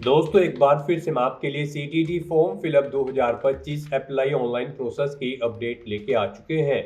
दोस्तों एक बार फिर से मैं आपके लिए CTT form fill up 2025 apply online process की अपडेट लेके आ चुके हैं।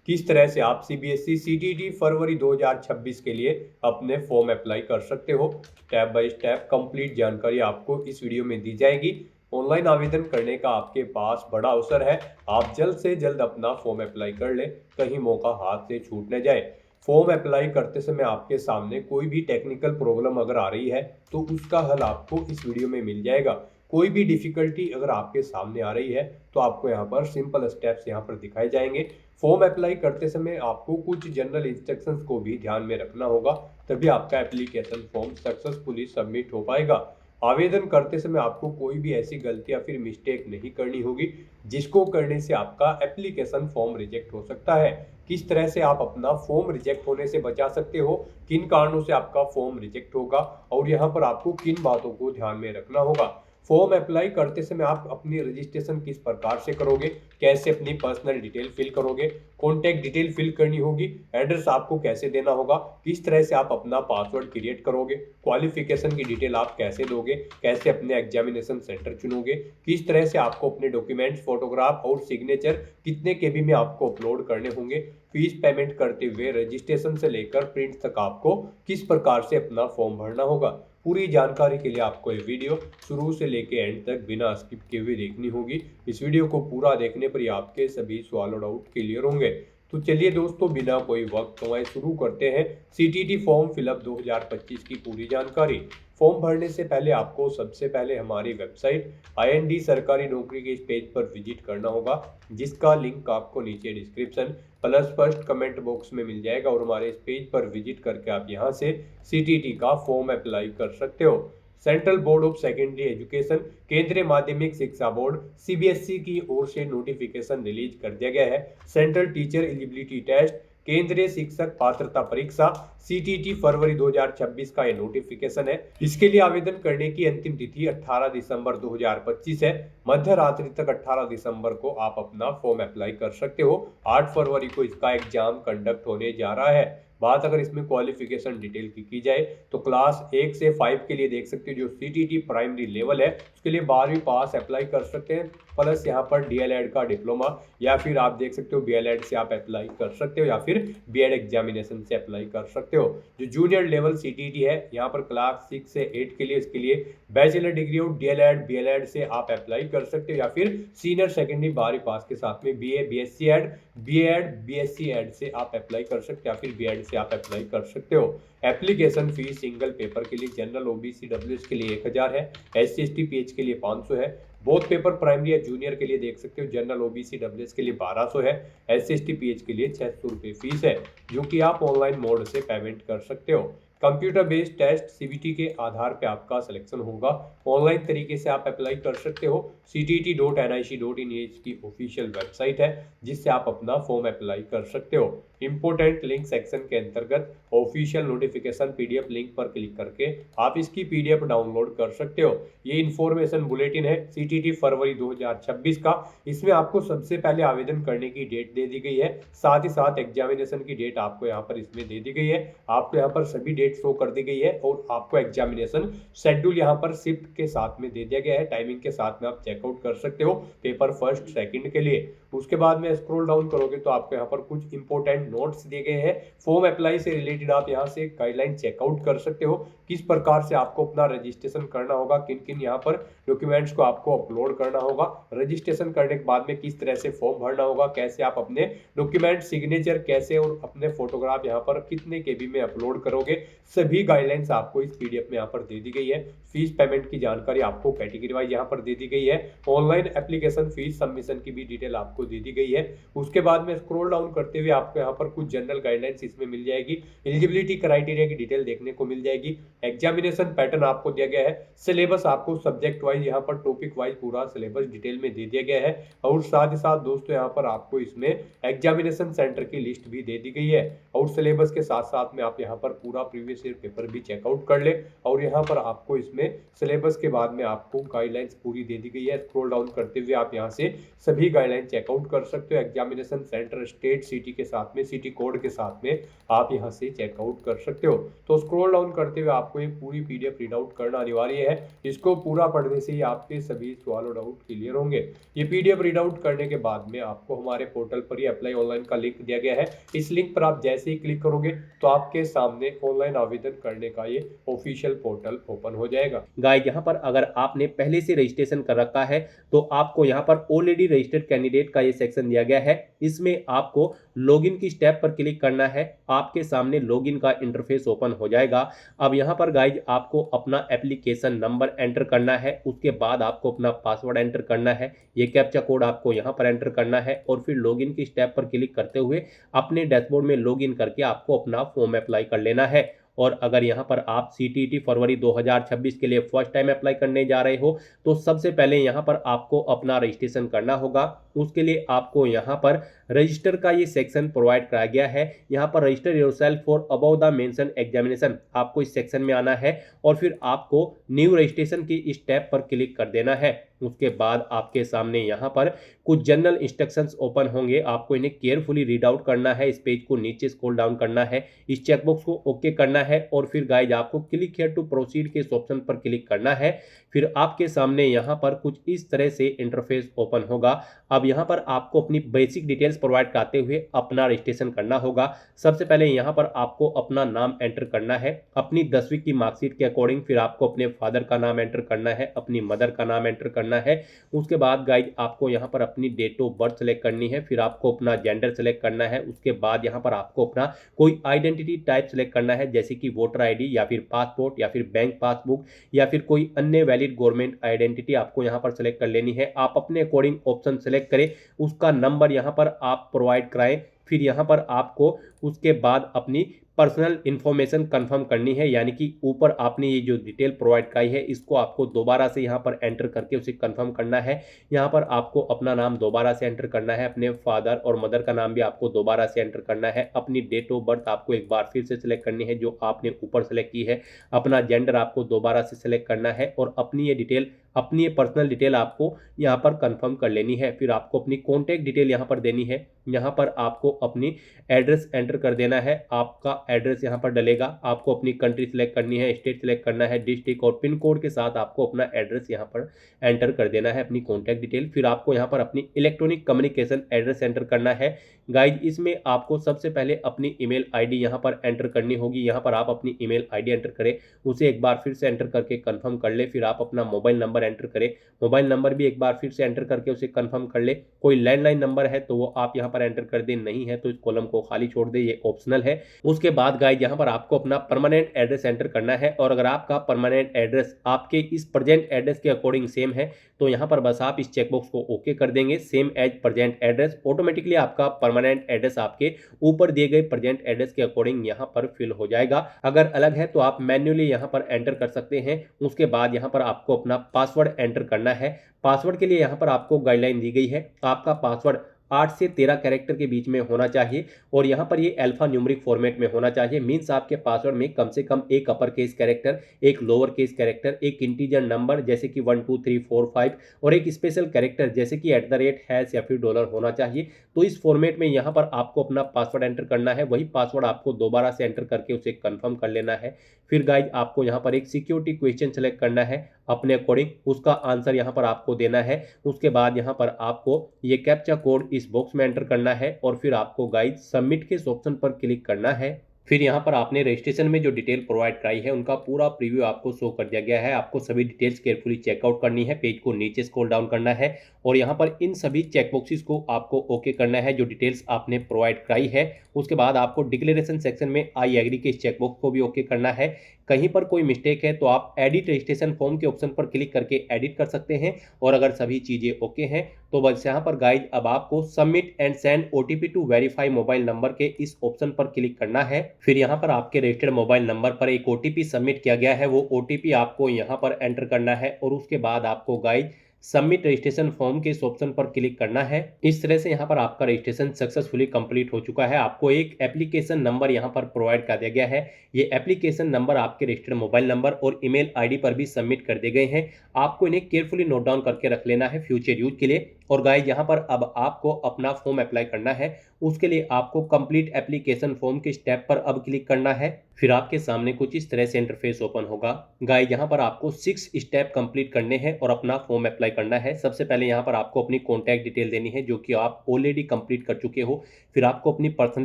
किस तरह से आप सीबीएसई सीटीटी फरवरी 2026 के लिए अपने फॉर्म अप्लाई कर सकते हो, स्टेप बाय स्टेप कंप्लीट जानकारी आपको इस वीडियो में दी जाएगी। ऑनलाइन आवेदन करने का आपके पास बड़ा अवसर है। आप जल्द से जल्द अपना फॉर्म अप्लाई कर ले, कहीं मौका हाथ से छूट न जाए। फॉर्म अप्लाई करते समय आपके सामने कोई भी टेक्निकल प्रॉब्लम अगर आ रही है तो उसका हल आपको इस वीडियो में मिल जाएगा। कोई भी डिफिकल्टी अगर आपके सामने आ रही है तो आपको यहाँ पर सिंपल स्टेप्स यहाँ पर दिखाए जाएंगे। फॉर्म अप्लाई करते समय आपको कुछ जनरल इंस्ट्रक्शंस को भी ध्यान में रखना होगा, तभी आपका एप्लीकेशन फॉर्म सक्सेसफुली सबमिट हो पाएगा। आवेदन करते समय आपको कोई भी ऐसी गलती या फिर मिस्टेक नहीं करनी होगी जिसको करने से आपका एप्लीकेशन फॉर्म रिजेक्ट हो सकता है। किस तरह से आप अपना फॉर्म रिजेक्ट होने से बचा सकते हो, किन कारणों से आपका फॉर्म रिजेक्ट होगा और यहाँ पर आपको किन बातों को ध्यान में रखना होगा। फॉर्म अप्लाई करते समय आप अपनी रजिस्ट्रेशन किस प्रकार से करोगे, कैसे अपनी पर्सनल डिटेल फिल करोगे, कॉन्टैक्ट डिटेल फिल करनी होगी, एड्रेस आपको कैसे देना होगा, किस तरह से आप अपना पासवर्ड क्रिएट करोगे, क्वालिफिकेशन की डिटेल आप कैसे दोगे, कैसे अपने एग्जामिनेशन सेंटर चुनोगे, किस तरह से आपको अपने डॉक्यूमेंट्स, फोटोग्राफ और सिग्नेचर कितने केबी में आपको अपलोड करने होंगे, फीस पेमेंट करते हुए रजिस्ट्रेशन से लेकर प्रिंट तक आपको किस प्रकार से अपना फॉर्म भरना होगा। पूरी जानकारी के लिए आपको ये वीडियो शुरू से लेकर एंड तक बिना स्किप किए हुए देखनी होगी। इस वीडियो को पूरा देखने पर ही आपके सभी सवाल और डाउट क्लियर होंगे। तो चलिए दोस्तों बिना कोई वक्त गंवाए शुरू करते हैं सीटीटी फॉर्म फिलअप 2025 की पूरी जानकारी। फॉर्म भरने से पहले आपको सबसे पहले हमारी वेबसाइट आईएनडी सरकारी नौकरी के इस पेज पर विजिट करना होगा, जिसका लिंक आपको नीचे description plus first comment box में मिल जाएगा। और हमारे इस पेज पर विजिट करके आप यहां से सीटीटी का फॉर्म अप्लाई कर सकते हो। Central board of secondary education, केंद्रीय माध्यमिक शिक्षा बोर्ड सीबीएसई की ओर से नोटिफिकेशन रिलीज कर दिया गया है। सेंट्रल टीचर एलिजिबिलिटी टेस्ट, केंद्रीय शिक्षक पात्रता परीक्षा सीटीटी फरवरी 2026 का ये नोटिफिकेशन है। इसके लिए आवेदन करने की अंतिम तिथि 18 दिसंबर 2025 है। मध्य रात्रि तक 18 दिसंबर को आप अपना फॉर्म अप्लाई कर सकते हो। 8 फरवरी को इसका एग्जाम कंडक्ट होने जा रहा है। बात अगर इसमें क्वालिफिकेशन डिटेल की जाए तो क्लास 1 से 5 के लिए देख सकते हो जो सीटीटी प्राइमरी लेवल है उसके लिए 12वीं पास अप्लाई कर सकते हैं, प्लस यहाँ पर डीएलएड का डिप्लोमा या फिर आप देख सकते हो बीएलएड से आप अप्लाई कर सकते हो या फिर बीएड एग्जामिनेशन से अप्लाई कर सकते हो। जो जूनियर लेवल सीटीटी है यहाँ पर क्लास 6 से 8 के लिए इसके लिए बैचलर डिग्री और डीएलएड बीएलएड से आप अप्लाई कर सकते हो या फिर सीनियर सेकेंडरी 12वीं पास के साथ में BA BSc Ed BEd BSc Ed से आप अप्लाई कर सकते हो या फिर बीएड से आप अप्लाई कर सकते हो। एप्लीकेशन फीस सिंगल पेपर के लिए जनरल ओबीसी डब्ल्यूएस के लिए 1000 है, एससी एसटी पीएच के लिए 500 है। बोथ पेपर प्राइमरी या जूनियर के लिए देख सकते हो जनरल ओबीसी डब्ल्यूएस के लिए 1200 है, एससी एसटी पीएच के लिए 600 रुपये फीस है, जो कि आप ऑनलाइन मोड से पेमेंट कर सकते हो। कंप्यूटर बेस्ड टेस्ट सीबीटी के आधार पे आपका सिलेक्शन होगा। ऑनलाइन तरीके से आप अप्लाई कर सकते हो। ctt.nic.in ये इसकी ऑफिशियल वेबसाइट है जिससे आप अपना फॉर्म अप्लाई कर सकते हो। इंपोर्टेंट लिंक सेक्शन के अंतर्गत ऑफिशियल नोटिफिकेशन पीडीएफ लिंक पर क्लिक करके आप इसकी पीडीएफ डाउनलोड कर सकते हो। ये इन्फॉर्मेशन बुलेटिन है सीटीटी फरवरी 2026 का। इसमें आपको सबसे पहले आवेदन करने की डेट दे दी गई है, साथ ही साथ एग्जामिनेशन की डेट आपको यहाँ पर इसमें दे दी गई है। आपको यहाँ पर सभी डेट शो कर दी गई है और आपको एग्जामिनेशन शेड्यूल यहाँ पर शिफ्ट के साथ में दे दिया गया है, टाइमिंग के साथ में आप चेकआउट कर सकते हो पेपर फर्स्ट सेकंड के लिए। उसके बाद में स्क्रॉल डाउन करोगे तो आपको यहाँ पर कुछ इंपॉर्टेंट नोट्स दिए गए हैं। फॉर्म अप्लाई से रिलेटेड आप यहाँ से गाइडलाइन चेकआउट कर सकते हो, किस प्रकार से आपको अपना रजिस्ट्रेशन करना होगा, किन किन यहाँ पर डॉक्यूमेंट्स को आपको अपलोड करना होगा, रजिस्ट्रेशन करने के बाद में किस तरह से फॉर्म भरना होगा, कैसे आप अपने डॉक्यूमेंट सिग्नेचर कैसे और अपने फोटोग्राफ यहाँ पर कितने केबी में अपलोड करोगे, सभी गाइडलाइंस आपको इस पीडीएफ में यहाँ पर दे दी गई है। फीस पेमेंट की जानकारी आपको कैटेगरी वाइज यहाँ पर दे दी गई है। ऑनलाइन एप्लीकेशन फीस सबमिशन की भी डिटेल आपको दे दी गई है। उसके बाद में स्क्रॉल डाउन करते हुए आपको यहाँ पर कुछ जनरल गाइडलाइंस इसमें मिल जाएगी। एलिजिबिलिटी क्राइटेरिया की डिटेल देखने को मिल जाएगी। एग्जामिनेशन पैटर्न आपको दिया गया है। सिलेबस आपको सब्जेक्ट वाइज यहाँ पर टॉपिक वाइज पूरा सिलेबस डिटेल में दे दिया गया है। और साथ ही साथ दोस्तों यहाँ पर आपको इसमें एग्जामिनेशन सेंटर की लिस्ट भी दे दी गई है। और सिलेबस के साथ साथ में आप यहाँ पर पूरा प्रीवियस ईयर पेपर भी चेकआउट कर ले। और यहाँ पर आपको इसमें सिलेबस के बाद में आपको गाइडलाइंस पूरी दे दी गई है। स्क्रॉल डाउन करते हुए आप यहाँ से सभी गाइडलाइन चेकआउट कर सकते हो। एग्जामिनेशन सेंटर स्टेट सिटी के साथ में सिटी कोड के साथ में आप यहाँ से चेकआउट कर सकते हो। तो स्क्रॉल डाउन करते हुए आप आपको एक पूरी PDF प्रिंट आउट करना अनिवार्य है। इसको पूरा पढ़ने से ही आपके सभी सवाल और डाउट क्लियर होंगे। ये PDF प्रिंट आउट करने के बाद में आपको हमारे पोर्टल पर ही अप्लाई ऑनलाइन का लिंक दिया गया है। इस लिंक पर आप जैसे ही क्लिक करोगे तो आपके सामने ऑनलाइन आवेदन करने का ये ऑफिशियल पोर्टल ओपन हो जाएगा। गाइस, यहाँ पर अगर आपने पहले से रजिस्ट्रेशन कर रखा है तो आपको यहाँ पर ऑलरेडी रजिस्टर्ड कैंडिडेट का ये सेक्शन दिया गया है। इसमें आपको लॉगिन की स्टेप पर क्लिक करना है। आपके सामने लॉगिन का इंटरफेस ओपन हो जाएगा। अब यहाँ पर गाइस आपको अपना एप्लीकेशन नंबर एंटर करना है। उसके बाद आपको अपना पासवर्ड एंटर करना है। ये कैप्चा कोड आपको यहाँ पर एंटर करना है और फिर लॉगिन की स्टेप पर क्लिक करते हुए अपने डैशबोर्ड में लॉगिन करके आपको अपना फॉर्म अप्लाई कर लेना है। और अगर यहाँ पर आप CTET फरवरी 2026 के लिए फर्स्ट टाइम अप्लाई करने जा रहे हो तो सबसे पहले यहाँ पर आपको अपना रजिस्ट्रेशन करना होगा। उसके लिए आपको यहाँ पर रजिस्टर का ये सेक्शन प्रोवाइड कराया गया है। यहाँ पर register yourself for above the mention examination, आपको इस सेक्शन में आना है और फिर आपको न्यू रजिस्ट्रेशन की इस टैब पर क्लिक कर देना है। उसके बाद आपके सामने यहाँ पर कुछ जनरल इंस्ट्रक्शंस ओपन होंगे। आपको इन्हें केयरफुली रीड आउट करना है। इस पेज को नीचे स्क्रॉल डाउन करना है, इस चेकबॉक्स को ओके करना है और फिर गाइज आपको क्लिक हियर टू प्रोसीड के इस ऑप्शन पर क्लिक करना है। फिर आपके सामने यहाँ पर कुछ इस तरह से इंटरफेस ओपन होगा। अब यहाँ पर आपको अपनी बेसिक डिटेल्स प्रोवाइड कराते हुए अपना रजिस्ट्रेशन करना होगा। सबसे पहले यहाँ पर आपको अपना नाम एंटर करना है अपनी 10वीं की मार्कशीट के अकॉर्डिंग। फिर आपको अपने फादर का नाम एंटर करना है, अपनी मदर का नाम एंटर करना है। उसके बाद गाइज आपको यहाँ पर अपनी डेट ऑफ बर्थ सेलेक्ट करनी है। फिर आपको अपना जेंडर सेलेक्ट करना है। उसके बाद यहाँ पर आपको अपना कोई आइडेंटिटी टाइप सेलेक्ट करना है, जैसे कि वोटर ID या फिर पासपोर्ट या फिर बैंक पासबुक या फिर कोई अन्य वैलिड गवर्नमेंट आइडेंटिटी आपको यहाँ पर सेलेक्ट कर लेनी है। आप अपने अकॉर्डिंग ऑप्शन सेलेक्ट करें, उसका नंबर यहाँ पर आप प्रोवाइड कराएं। फिर यहाँ पर आपको उसके बाद अपनी पर्सनल इंफॉर्मेशन कंफर्म करनी है, यानी कि ऊपर आपने ये जो डिटेल प्रोवाइड कराई है इसको आपको दोबारा से यहाँ पर एंटर करके उसे कंफर्म करना है। यहाँ पर आपको अपना नाम दोबारा से एंटर करना है, अपने फादर और मदर का नाम भी आपको दोबारा से एंटर करना है। अपनी डेट ऑफ बर्थ आपको एक बार फिर से सिलेक्ट करनी है जो आपने ऊपर सेलेक्ट की है। अपना जेंडर आपको दोबारा से सिलेक्ट करना है और अपनी ये पर्सनल डिटेल आपको यहाँ पर कंफर्म कर लेनी है। फिर आपको अपनी कॉन्टैक्ट डिटेल यहाँ पर देनी है। यहाँ पर आपको अपनी एड्रेस एंटर कर देना है। आपका एड्रेस यहाँ पर डलेगा। आपको अपनी कंट्री सेलेक्ट करनी है, स्टेट सेलेक्ट करना है, डिस्ट्रिक्ट और पिन कोड के साथ आपको अपना एड्रेस यहाँ पर एंटर कर देना है, अपनी कॉन्टैक्ट डिटेल। फिर आपको यहाँ पर अपनी इलेक्ट्रॉनिक कम्युनिकेशन एड्रेस एंटर करना है। गाइज इसमें आपको सबसे पहले अपनी ईमेल ID यहाँ पर एंटर करनी होगी। यहाँ पर आप अपनी ईमेल ID एंटर करें, उसे एक बार फिर से एंटर करके कंफर्म कर ले। फिर आप अपना मोबाइल नंबर एंटर करें, मोबाइल नंबर भी एक बार फिर से एंटर करके उसे कंफर्म कर ले। कोई लैंडलाइन नंबर है तो वो आप यहाँ पर एंटर कर दे, नहीं है तो इस कॉलम को खाली छोड़ दे, ये ऑप्शनल है। उसके बाद गाइज यहाँ पर आपको अपना परमानेंट एड्रेस एंटर करना है और अगर आपका परमानेंट एड्रेस आपके इस प्रेजेंट एड्रेस के अकॉर्डिंग सेम है तो यहाँ पर बस आप इस चेकबॉक्स को ओके कर देंगे, same as present address. Automatically आपका परमानेंट एड्रेस आपके ऊपर दिए गए प्रेजेंट एड्रेस के अकॉर्डिंग यहाँ पर फिल हो जाएगा। अगर अलग है तो आप मैन्युअली यहाँ पर एंटर कर सकते हैं। उसके बाद यहाँ पर आपको अपना पासवर्ड एंटर करना है। पासवर्ड के लिए यहाँ पर आपको गाइडलाइन दी गई है। आपका पासवर्ड 8 से 13 कैरेक्टर के बीच में होना चाहिए और यहाँ पर ये अल्फा न्यूमेरिक फॉर्मेट में होना चाहिए। मीन्स आपके पासवर्ड में कम से कम एक अपर केस कैरेक्टर, एक लोअर केस कैरेक्टर, एक इंटीजर नंबर जैसे कि 1 2 3 4 5 और एक स्पेशल कैरेक्टर जैसे कि @ या फिर डॉलर होना चाहिए। तो इस फॉर्मेट में यहाँ पर आपको अपना पासवर्ड एंटर करना है। वही पासवर्ड आपको दोबारा से एंटर करके उसे कंफर्म कर लेना है। फिर गाइज आपको यहाँ पर एक सिक्योरिटी क्वेश्चन सेलेक्ट करना है अपने अकॉर्डिंग, उसका आंसर यहाँ पर आपको देना है। उसके बाद यहाँ पर आपको ये कैप्चा कोड इस बॉक्स में एंटर करना है और फिर आपको गाइज सबमिट के इस ऑप्शन पर क्लिक करना है। फिर यहाँ पर आपने रजिस्ट्रेशन में जो डिटेल प्रोवाइड कराई है उनका पूरा प्रीव्यू आपको शो कर दिया गया है। आपको सभी डिटेल्स केयरफुली चेकआउट करनी है, पेज को नीचे स्क्रॉल डाउन करना है और यहाँ पर इन सभी चेकबॉक्सेस को आपको ओके करना है जो डिटेल्स आपने प्रोवाइड कराई है। उसके बाद आपको डिक्लेरेशन सेक्शन में आई एग्री के इस चेकबॉक्स को भी ओके करना है। कहीं पर कोई मिस्टेक है तो आप एडिट रजिस्ट्रेशन फॉर्म के ऑप्शन पर क्लिक करके एडिट कर सकते हैं और अगर सभी चीज़ें ओके हैं तो बस यहाँ पर गाइज अब आपको submit and send OTP to verify mobile number के इस ऑप्शन पर क्लिक करना है। फिर यहाँ पर आपके रजिस्टर्ड मोबाइल नंबर पर एक OTP सबमिट किया गया है, वो OTP आपको यहाँ पर एंटर करना है और उसके बाद आपको गाइज सबमिट रजिस्ट्रेशन फॉर्म के इस ऑप्शन पर क्लिक करना है। इस तरह से यहाँ पर आपका रजिस्ट्रेशन सक्सेसफुली कंप्लीट हो चुका है। आपको एक एप्लीकेशन नंबर यहाँ पर प्रोवाइड कर दिया गया है। ये एप्लीकेशन नंबर आपके रजिस्टर्ड मोबाइल नंबर और ईमेल ID पर भी सबमिट कर दिए गए हैं। आपको इन्हें केयरफुली नोट डाउन करके रख लेना है फ्यूचर यूज के लिए। और गाइस यहाँ पर अब आपको अपना फॉर्म अप्लाई करना है। उसके लिए आपको कंप्लीट एप्लीकेशन फॉर्म के स्टेप पर अब क्लिक करना है। फिर आपके सामने कुछ इस तरह से इंटरफेस ओपन होगा। गाइस यहाँ पर आपको 6 स्टेप कंप्लीट करने हैं और अपना फॉर्म अप्लाई करना है। सबसे पहले यहाँ पर आपको अपनी कॉन्टैक्ट डिटेल देनी है जो कि आप ऑलरेडी कंप्लीट कर चुके हो। फिर आपको अपनी पर्सनल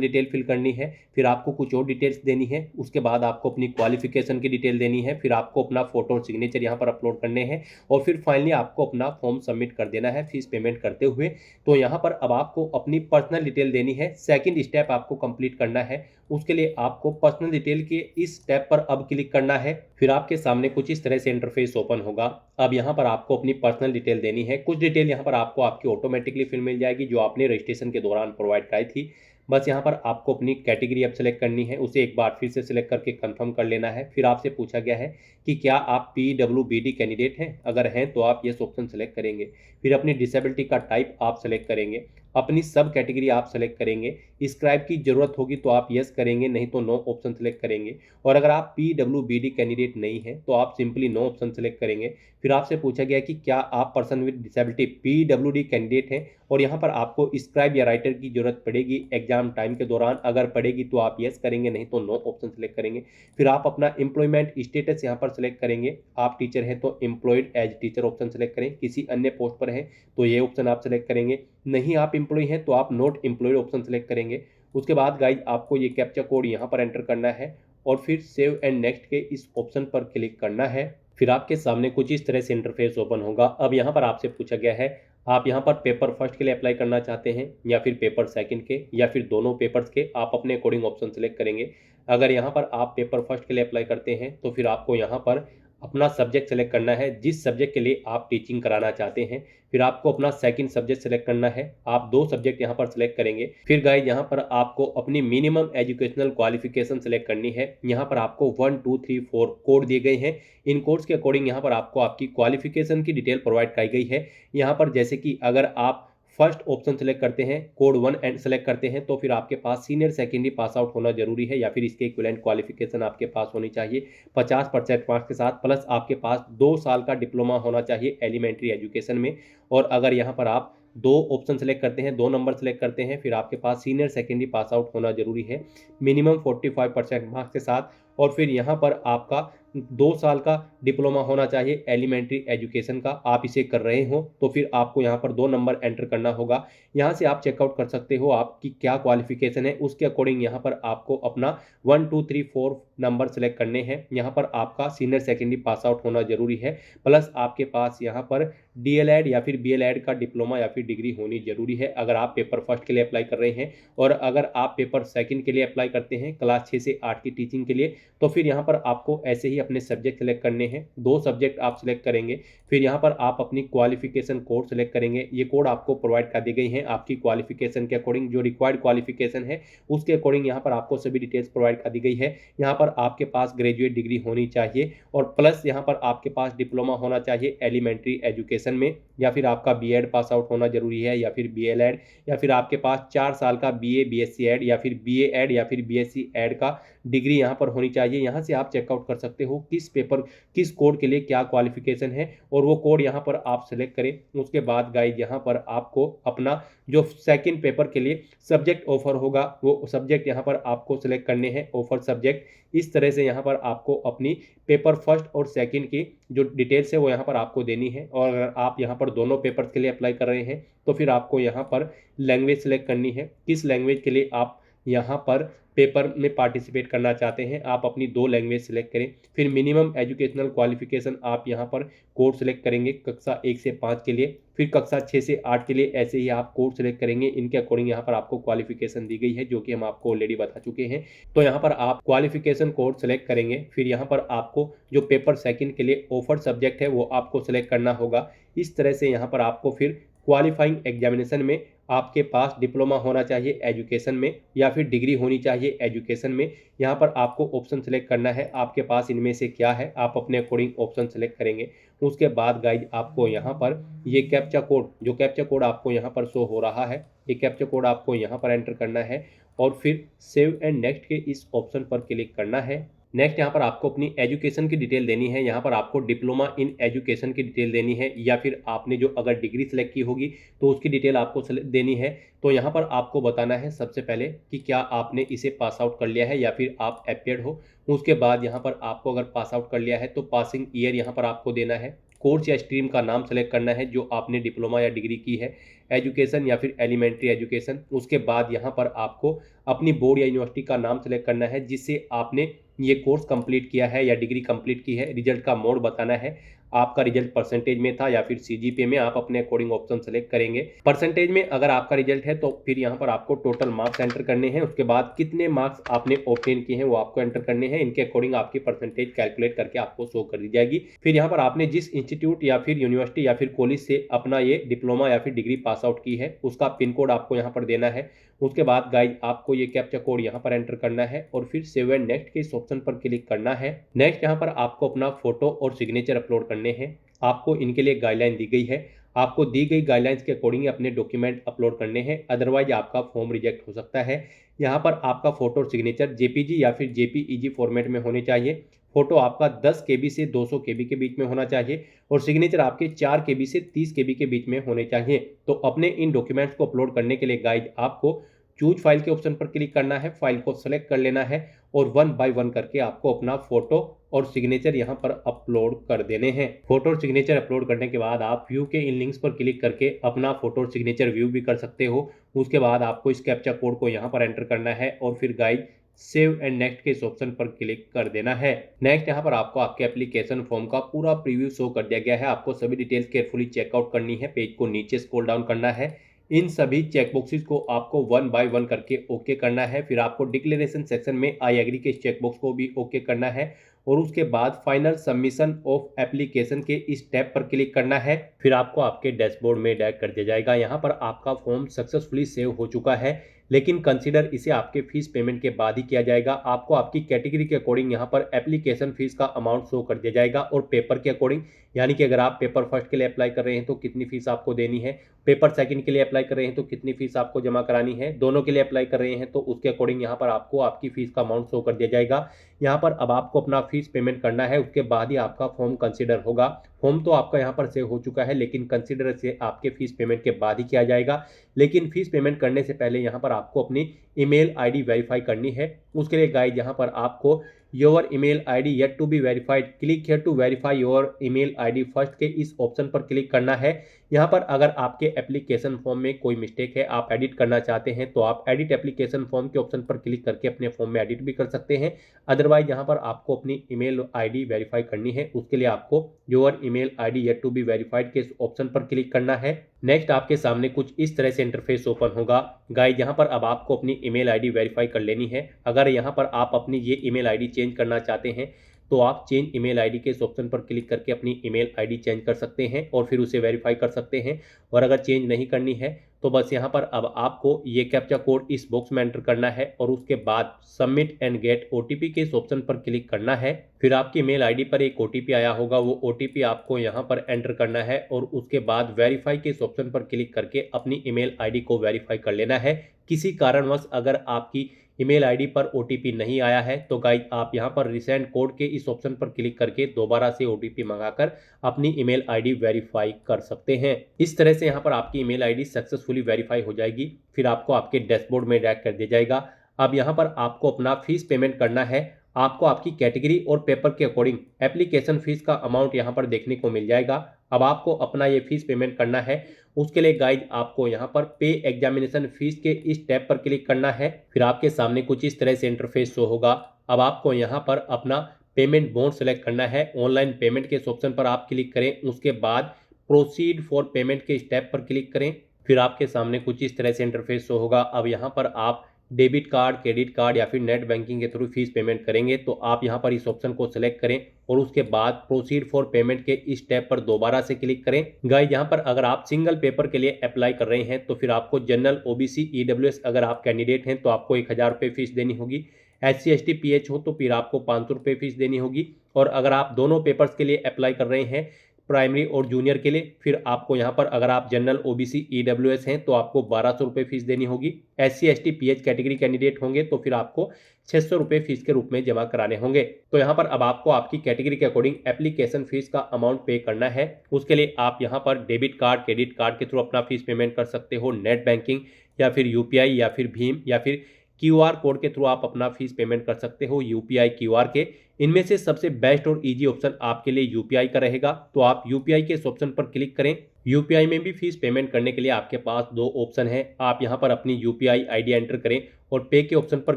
डिटेल फिल करनी है। फिर आपको कुछ और डिटेल्स देनी है। उसके बाद आपको अपनी क्वालिफिकेशन की डिटेल देनी है। फिर आपको अपना फोटो और सिग्नेचर यहाँ पर अपलोड करने हैं और फिर फाइनली आपको अपना फॉर्म सबमिट कर देना है फीस पेमेंट करते हुए। तो यहाँ पर अब आपको अपनी पर्सनल डिटेल देनी है। सेकंड स्टेप आपको कंप्लीट करना है। उसके लिए आपको पर्सनल डिटेल के इस स्टेप पर अब क्लिक करना है। फिर आपके सामने कुछ इस तरह से इंटरफेस ओपन होगा। अब यहाँ पर आपको अपनी पर्सनल डिटेल देनी है। कुछ डिटेल यहाँ पर आपको आपकी ऑटोमेटिकली फिल मिल जाएगी जो आपने रजिस्ट्रेशन के दौरान प्रोवाइड कराई थी। बस यहाँ पर आपको अपनी कैटेगरी अब सेलेक्ट करनी है, उसे एक बार फिर से सिलेक्ट करके कंफर्म कर लेना है। फिर आपसे पूछा गया है कि क्या आप PWBD कैंडिडेट हैं, अगर हैं तो आप यस ऑप्शन सेलेक्ट करेंगे। फिर अपनी डिसेबिलिटी का टाइप आप सेलेक्ट करेंगे। अपनी सब कैटेगरी आप सेलेक्ट करेंगे। स्क्राइब की जरूरत होगी तो आप यस करेंगे, नहीं तो नो ऑप्शन सेलेक्ट करेंगे। और अगर आप PWBD कैंडिडेट नहीं है तो आप सिंपली नो ऑप्शन सेलेक्ट करेंगे। फिर आपसे पूछा गया कि क्या आप person with disability PWD candidate हैं और यहाँ पर आपको स्क्राइब या राइटर की जरूरत पड़ेगी एग्जाम टाइम के दौरान, अगर पड़ेगी तो आप यस करेंगे, नहीं तो नो ऑप्शन सेलेक्ट करेंगे। फिर आप अपना एम्प्लॉयमेंट स्टेटस यहाँ पर सेलेक्ट करेंगे। आप टीचर हैं तो employed as teacher option select करें। किसी अन्य पोस्ट पर हैं तो ये ऑप्शन आप सेलेक्ट करेंगे। नहीं आप एम्प्लॉय हैं तो आप नॉट एम्प्लॉयड ऑप्शन सेलेक्ट करेंगे। उसके बाद गाइज आपको ये कैप्चा कोड यहाँ पर एंटर करना है और फिर सेव एंड नेक्स्ट के इस ऑप्शन पर क्लिक करना है। फिर आपके सामने कुछ इस तरह से इंटरफेस ओपन होगा। अब यहाँ पर आपसे पूछा गया है आप यहाँ पर पेपर फर्स्ट के लिए अप्लाई करना चाहते हैं या फिर पेपर सेकंड के या फिर दोनों पेपर्स के, आप अपने अकॉर्डिंग ऑप्शन सेलेक्ट करेंगे। अगर यहाँ पर आप पेपर फर्स्ट के लिए अप्लाई करते हैं तो फिर आपको यहाँ पर अपना सब्जेक्ट सेलेक्ट करना है जिस सब्जेक्ट के लिए आप टीचिंग कराना चाहते हैं। फिर आपको अपना सेकंड सब्जेक्ट सेलेक्ट करना है। आप 2 सब्जेक्ट यहाँ पर सेलेक्ट करेंगे। फिर गाइस यहाँ पर आपको अपनी मिनिमम एजुकेशनल क्वालिफिकेशन सेलेक्ट करनी है। यहाँ पर आपको 1 2 3 4 कोड दिए गए हैं। इन कोड्स के अकॉर्डिंग यहाँ पर आपको आपकी क्वालिफिकेशन की डिटेल प्रोवाइड कराई गई है। यहाँ पर जैसे कि अगर आप फर्स्ट ऑप्शन सेलेक्ट करते हैं, कोड 1 एंड सेलेक्ट करते हैं तो फिर आपके पास सीनियर सेकेंडरी पास आउट होना जरूरी है या फिर इसके इक्विवेलेंट क्वालिफिकेशन आपके पास होनी चाहिए 50% मार्क्स के साथ, प्लस आपके पास 2 साल का डिप्लोमा होना चाहिए एलिमेंट्री एजुकेशन में। और अगर यहाँ पर आप 2 ऑप्शन सेलेक्ट करते हैं, 2 नंबर सेलेक्ट करते हैं, फिर आपके पास सीनियर सेकेंडरी पास आउट होना जरूरी है मिनिमम 45% मार्क्स के साथ। और फिर यहाँ पर आपका 2 साल का डिप्लोमा होना चाहिए एलिमेंट्री एजुकेशन का, आप इसे कर रहे हो तो फिर आपको यहाँ पर 2 नंबर एंटर करना होगा। यहाँ से आप चेकआउट कर सकते हो आपकी क्या क्वालिफिकेशन है, उसके अकॉर्डिंग यहाँ पर आपको अपना 1 2 3 4 नंबर सेलेक्ट करने हैं। यहाँ पर आपका सीनियर सेकेंडरी पास आउट होना जरूरी है, प्लस आपके पास यहाँ पर DLED या फिर BLED का डिप्लोमा या फिर डिग्री होनी जरूरी है अगर आप पेपर फर्स्ट के लिए अप्लाई कर रहे हैं। और अगर आप पेपर सेकंड के लिए अप्लाई करते हैं क्लास 6 से 8 की टीचिंग के लिए तो फिर यहाँ पर आपको ऐसे ही अपने सब्जेक्ट सेलेक्ट करने हैं। 2 सब्जेक्ट आप सेलेक्ट करेंगे। फिर यहाँ पर आप अपनी क्वालिफिकेशन कोड सेलेक्ट करेंगे। ये कोड आपको प्रोवाइड कर दी गई हैं आपकी क्वालिफिकेशन के अकॉर्डिंग, जो रिक्वायर्ड क्वालिफिकेशन है उसके अकॉर्डिंग यहाँ पर आपको सभी डिटेल्स प्रोवाइड कर दी गई है। यहाँ पर आपके पास ग्रेजुएट डिग्री होनी चाहिए और प्लस यहाँ पर आपके पास डिप्लोमा होना चाहिए एलिमेंट्री एजुकेशन में, या फिर आपका BEd पास आउट होना जरूरी है या फिर BLED, या फिर आपके पास 4 साल का BA BSc एड या फिर BA एड या फिर BSc एड का डिग्री यहाँ पर होनी चाहिए। यहाँ से आप चेकआउट कर सकते हो किस पेपर किस कोड के लिए क्या क्वालिफिकेशन है और वो कोड यहाँ पर आप सेलेक्ट करें। उसके बाद गाइड यहाँ पर आपको अपना जो सेकंड पेपर के लिए सब्जेक्ट ऑफर होगा वो सब्जेक्ट यहाँ पर आपको सेलेक्ट करने हैं, ऑफर सब्जेक्ट। इस तरह से यहाँ पर आपको अपनी पेपर फर्स्ट और सेकंड की जो डिटेल्स है वो यहाँ पर आपको देनी है। और अगर आप यहाँ पर दोनों पेपर्स के लिए अप्लाई कर रहे हैं तो फिर आपको यहाँ पर लैंग्वेज सेलेक्ट करनी है, किस लैंग्वेज के लिए आप यहाँ पर पेपर में पार्टिसिपेट करना चाहते हैं। आप अपनी 2 लैंग्वेज सेलेक्ट करें। फिर मिनिमम एजुकेशनल क्वालिफिकेशन आप यहाँ पर कोड सेलेक्ट करेंगे कक्षा 1 से 5 के लिए, फिर कक्षा 6 से 8 के लिए ऐसे ही आप कोड सेलेक्ट करेंगे। इनके अकॉर्डिंग यहाँ पर आपको क्वालिफिकेशन दी गई है जो कि हम आपको ऑलरेडी बता चुके हैं। तो यहाँ पर आप क्वालिफिकेशन कोड सेलेक्ट करेंगे। फिर यहाँ पर आपको जो पेपर सेकंड के लिए ऑफर सब्जेक्ट है वो आपको सेलेक्ट करना होगा। इस तरह से यहाँ पर आपको फिर क्वालिफाइंग एग्जामिनेशन में आपके पास डिप्लोमा होना चाहिए एजुकेशन में या फिर डिग्री होनी चाहिए एजुकेशन में। यहाँ पर आपको ऑप्शन सेलेक्ट करना है आपके पास इनमें से क्या है, आप अपने अकॉर्डिंग ऑप्शन सेलेक्ट करेंगे। उसके बाद गाइज आपको यहाँ पर ये कैप्चा कोड, जो कैप्चा कोड आपको यहाँ पर शो हो रहा है, ये कैप्चा कोड आपको यहाँ पर एंटर करना है और फिर सेव एंड नेक्स्ट के इस ऑप्शन पर क्लिक करना है। नेक्स्ट यहाँ पर आपको अपनी एजुकेशन की डिटेल देनी है। यहाँ पर आपको डिप्लोमा इन एजुकेशन की डिटेल देनी है, या फिर आपने जो अगर डिग्री सेलेक्ट की होगी तो उसकी डिटेल आपको देनी है। तो यहाँ पर आपको बताना है सबसे पहले कि क्या आपने इसे पास आउट कर लिया है या फिर आप एपियर्ड हो। उसके बाद यहाँ पर आपको अगर पास आउट कर लिया है तो पासिंग ईयर यहाँ पर आपको देना है। कोर्स या स्ट्रीम का नाम सेलेक्ट करना है जो आपने डिप्लोमा या डिग्री की है, एजुकेशन या फिर एलिमेंट्री एजुकेशन। उसके बाद यहाँ पर आपको अपनी बोर्ड या यूनिवर्सिटी का नाम सेलेक्ट करना है जिससे आपने ये कोर्स कंप्लीट किया है या डिग्री कंप्लीट की है। रिजल्ट का मोड बताना है, आपका रिजल्ट परसेंटेज में था या फिर सीजीपीए में, आप अपने अकॉर्डिंग ऑप्शन सेलेक्ट करेंगे। परसेंटेज में अगर आपका रिजल्ट है तो फिर यहाँ पर आपको टोटल मार्क्स एंटर करने हैं। उसके बाद कितने मार्क्स आपने ऑब्टेन किए हैं वो आपको एंटर करने हैं। इनके अकॉर्डिंग आपकी परसेंटेज कैलकुलेट करके आपको शो कर दी जाएगी। फिर यहाँ पर आपने जिस इंस्टीट्यूट या फिर यूनिवर्सिटी या फिर कॉलेज से अपना ये डिप्लोमा या फिर डिग्री पास आउट की है उसका पिन कोड आपको यहाँ पर देना है। उसके बाद गाइज आपको ये कैप्चा कोड यहाँ पर एंटर करना है और फिर सेव एंड नेक्स्ट के इस ऑप्शन पर क्लिक करना है। नेक्स्ट यहाँ पर आपको अपना फोटो और सिग्नेचर अपलोड करने हैं। आपको इनके लिए गाइडलाइन दी गई है, आपको दी गई गाइडलाइंस के अकॉर्डिंग अपने डॉक्यूमेंट अपलोड करने हैं, अदरवाइज आपका फॉर्म रिजेक्ट हो सकता है। यहाँ पर आपका फोटो और सिग्नेचर जेपीजी या फिर जेपीईजी फॉर्मेट में होने चाहिए। फोटो आपका 10 केबी से 200 केबी के बीच में होना चाहिए और सिग्नेचर आपके 4 केबी से 30 केबी के बीच में होने चाहिए। तो अपने इन डॉक्यूमेंट्स को अपलोड करने के लिए गाइड आपको चूज फाइल के ऑप्शन पर क्लिक करना है, फाइल को सेलेक्ट कर लेना है और 1 बाय 1 करके आपको अपना फोटो और सिग्नेचर यहाँ पर अपलोड कर देने हैं। फोटो और सिग्नेचर अपलोड करने के बाद आप व्यू के इन लिंक्स पर क्लिक करके अपना फोटो और सिग्नेचर व्यू भी कर सकते हो। उसके बाद आपको इस कैप्चा कोड को यहाँ पर एंटर करना है और फिर गाइड सेव एंड नेक्स्ट के इस ऑप्शन पर क्लिक कर देना है। नेक्स्ट यहाँ पर आपको आपके एप्लीकेशन फॉर्म का पूरा प्रीव्यू शो कर दिया गया है। आपको सभी डिटेल्स केयरफुली चेकआउट करनी है, पेज को नीचे स्क्रॉल डाउन करना है। इन सभी चेकबॉक्सेस को आपको 1 बाय 1 करके ओके करना है। फिर आपको डिक्लेरेशन सेक्शन में आई एग्री के इस चेकबॉक्स को भी ओके करना है और उसके बाद फाइनल सबमिशन ऑफ एप्लीकेशन के इस टैब पर क्लिक करना है। फिर आपको आपके डैशबोर्ड में डायरेक्ट कर दिया जाएगा। यहाँ पर आपका फॉर्म सक्सेसफुली सेव हो चुका है, लेकिन कंसीडर इसे आपके फीस पेमेंट के बाद ही किया जाएगा। आपको आपकी कैटेगरी के अकॉर्डिंग यहाँ पर एप्लीकेशन फीस का अमाउंट शो कर दिया जाएगा और पेपर के अकॉर्डिंग, यानी कि अगर आप पेपर फर्स्ट के लिए अप्लाई कर रहे हैं तो कितनी फीस आपको देनी है, पेपर सेकंड के लिए अप्लाई कर रहे हैं तो कितनी फीस आपको जमा करानी है, दोनों के लिए अप्लाई कर रहे हैं तो उसके अकॉर्डिंग यहाँ पर आपको आपकी फीस का अमाउंट शो कर दिया जाएगा। यहाँ पर अब आपको अपना फीस पेमेंट करना है, उसके बाद ही आपका फॉर्म कंसीडर होगा। फॉर्म तो आपका यहाँ पर सेव हो चुका है, लेकिन कंसीडर से आपके फीस पेमेंट के बाद ही किया जाएगा। लेकिन फीस पेमेंट करने से पहले यहाँ पर आपको अपनी ईमेल आईडी वेरीफाई करनी है। उसके लिए गाइड यहाँ पर आपको your email ID yet to be verified, click here to verify your email ID first के इस ऑप्शन पर क्लिक करना है। यहाँ पर अगर आपके एप्लीकेशन फॉर्म में कोई मिस्टेक है, आप एडिट करना चाहते हैं तो आप एडिट एप्लीकेशन फॉर्म के ऑप्शन पर क्लिक करके अपने फॉर्म में एडिट भी कर सकते हैं। अदरवाइज यहाँ पर आपको अपनी ईमेल आईडी वेरीफाई करनी है, उसके लिए आपको your email ID yet to be verified के इस ऑप्शन पर क्लिक करना है। नेक्स्ट आपके सामने कुछ इस तरह से इंटरफेस ओपन होगा। गाइड यहाँ पर अब आपको अपनी ईमेल आईडी वेरीफाई कर लेनी है। अगर यहाँ पर आप अपनी ये ईमेल आईडी चेंज करना चाहते हैं तो आप चेंज ईमेल आईडी के इस ऑप्शन पर क्लिक करके अपनी ईमेल आईडी चेंज कर सकते हैं और फिर उसे वेरीफाई कर सकते हैं। और अगर चेंज नहीं करनी है तो बस यहाँ पर अब आपको ये कैप्चा कोड इस बॉक्स में एंटर करना है और उसके बाद सबमिट एंड गेट ओटीपी के इस ऑप्शन पर क्लिक करना है। फिर आपकी मेल आईडी पर एक ओटीपी आया होगा, वो ओटीपी आपको यहाँ पर एंटर करना है और उसके बाद वेरीफाई के इस ऑप्शन पर क्लिक करके अपनी ईमेल आईडी को वेरीफाई कर लेना है। किसी कारणवश अगर आपकी ईमेल आईडी पर ओटीपी नहीं आया है तो गाइस आप यहां पर रिसेंट कोड के इस ऑप्शन पर क्लिक करके दोबारा से ओटीपी मंगाकर अपनी ईमेल आईडी वेरीफाई कर सकते हैं। इस तरह से यहां पर आपकी ईमेल आईडी सक्सेसफुली वेरीफाई हो जाएगी। फिर आपको आपके डैशबोर्ड में डायरेक्ट कर दिया जाएगा। अब यहां पर आपको अपना फीस पेमेंट करना है। आपको आपकी कैटेगरी और पेपर के अकॉर्डिंग एप्लीकेशन फीस का अमाउंट यहां पर देखने को मिल जाएगा। अब आपको अपना ये फीस पेमेंट करना है। उसके लिए गाइड आपको यहाँ पर पे एग्जामिनेशन फीस के इस टैब पर क्लिक करना है। फिर आपके सामने कुछ इस तरह से इंटरफेस शो होगा। अब आपको यहाँ पर अपना पेमेंट मोड सेलेक्ट करना है। ऑनलाइन पेमेंट के इस ऑप्शन पर आप क्लिक करें, उसके बाद प्रोसीड फॉर पेमेंट के इस टैब पर क्लिक करें। फिर आपके सामने कुछ इस तरह से इंटरफेस शो होगा। अब यहाँ पर आप डेबिट कार्ड, क्रेडिट कार्ड या फिर नेट बैंकिंग के थ्रू फीस पेमेंट करेंगे तो आप यहां पर इस ऑप्शन को सिलेक्ट करें और उसके बाद प्रोसीड फॉर पेमेंट के इस टैब पर दोबारा से क्लिक करें। गाइस यहां पर अगर आप सिंगल पेपर के लिए अप्लाई कर रहे हैं तो फिर आपको जनरल, ओबीसी, ईडब्ल्यूएस अगर आप कैंडिडेट हैं तो आपको 1000 रुपये फीस देनी होगी। SC ST PH हो तो फिर आपको 500 रुपये फीस देनी होगी। और अगर आप दोनों पेपर्स के लिए अप्लाई कर रहे हैं, प्राइमरी और जूनियर के लिए। फिर आपको यहाँ पर अगर आप जनरल ओबीसी ईडब्ल्यूएस हैं तो आपको 1200 रुपये फीस देनी होगी। SC ST PH category candidate होंगे तो फिर आपको 600 रुपये फीस के रूप में जमा कराने होंगे। तो यहाँ पर अब आपको आपकी कैटेगरी के अकॉर्डिंग एप्लीकेशन फीस का अमाउंट पे करना है। उसके लिए आप यहाँ पर डेबिट कार्ड क्रेडिट कार्ड के थ्रू अपना फीस पेमेंट कर सकते हो, नेट बैंकिंग या फिर UPI या फिर भीम या फिर QR कोड के थ्रू आप अपना फीस पेमेंट कर सकते हो, UPI QR के। इनमें से सबसे बेस्ट और इजी ऑप्शन आपके लिए UPI का रहेगा। तो आप UPI के इस ऑप्शन पर क्लिक करें। UPI में भी फीस पेमेंट करने के लिए आपके पास दो ऑप्शन है। आप यहां पर अपनी UPI ID एंटर करें और पे के ऑप्शन पर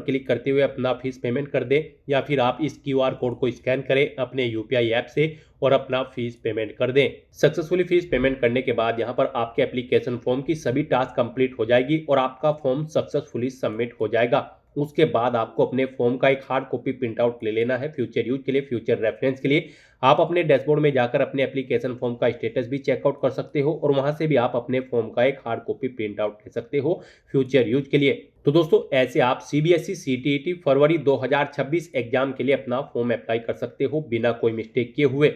क्लिक करते हुए अपना फीस पेमेंट कर दें, या फिर आप इस QR कोड को स्कैन करें अपने UPI ऐप से और अपना फीस पेमेंट कर दें। सक्सेसफुली फीस पेमेंट करने के बाद यहाँ पर आपके एप्लीकेशन फॉर्म की सभी टास्क कंप्लीट हो जाएगी और आपका फॉर्म सक्सेसफुली सबमिट हो जाएगा। उसके बाद आपको अपने फॉर्म का एक हार्ड कॉपी प्रिंट आउट ले लेना है फ्यूचर यूज के लिए, फ्यूचर रेफरेंस के लिए। आप अपने डैशबोर्ड में जाकर अपने एप्लीकेशन फॉर्म का स्टेटस भी चेकआउट कर सकते हो और वहां से भी आप अपने फॉर्म का एक हार्ड कॉपी प्रिंट आउट ले सकते हो फ्यूचर यूज के लिए। तो दोस्तों ऐसे आप CBSE CTET फरवरी 2026 एग्जाम के लिए अपना फॉर्म अप्लाई कर सकते हो बिना कोई मिस्टेक किए हुए।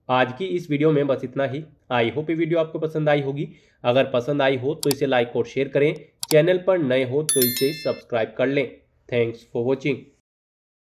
आज की इस वीडियो में बस इतना ही। आई होप ये वीडियो आपको पसंद आई होगी। अगर पसंद आई हो तो इसे लाइक और शेयर करें। चैनल पर नए हो तो इसे सब्सक्राइब कर लें। Thanks for watching.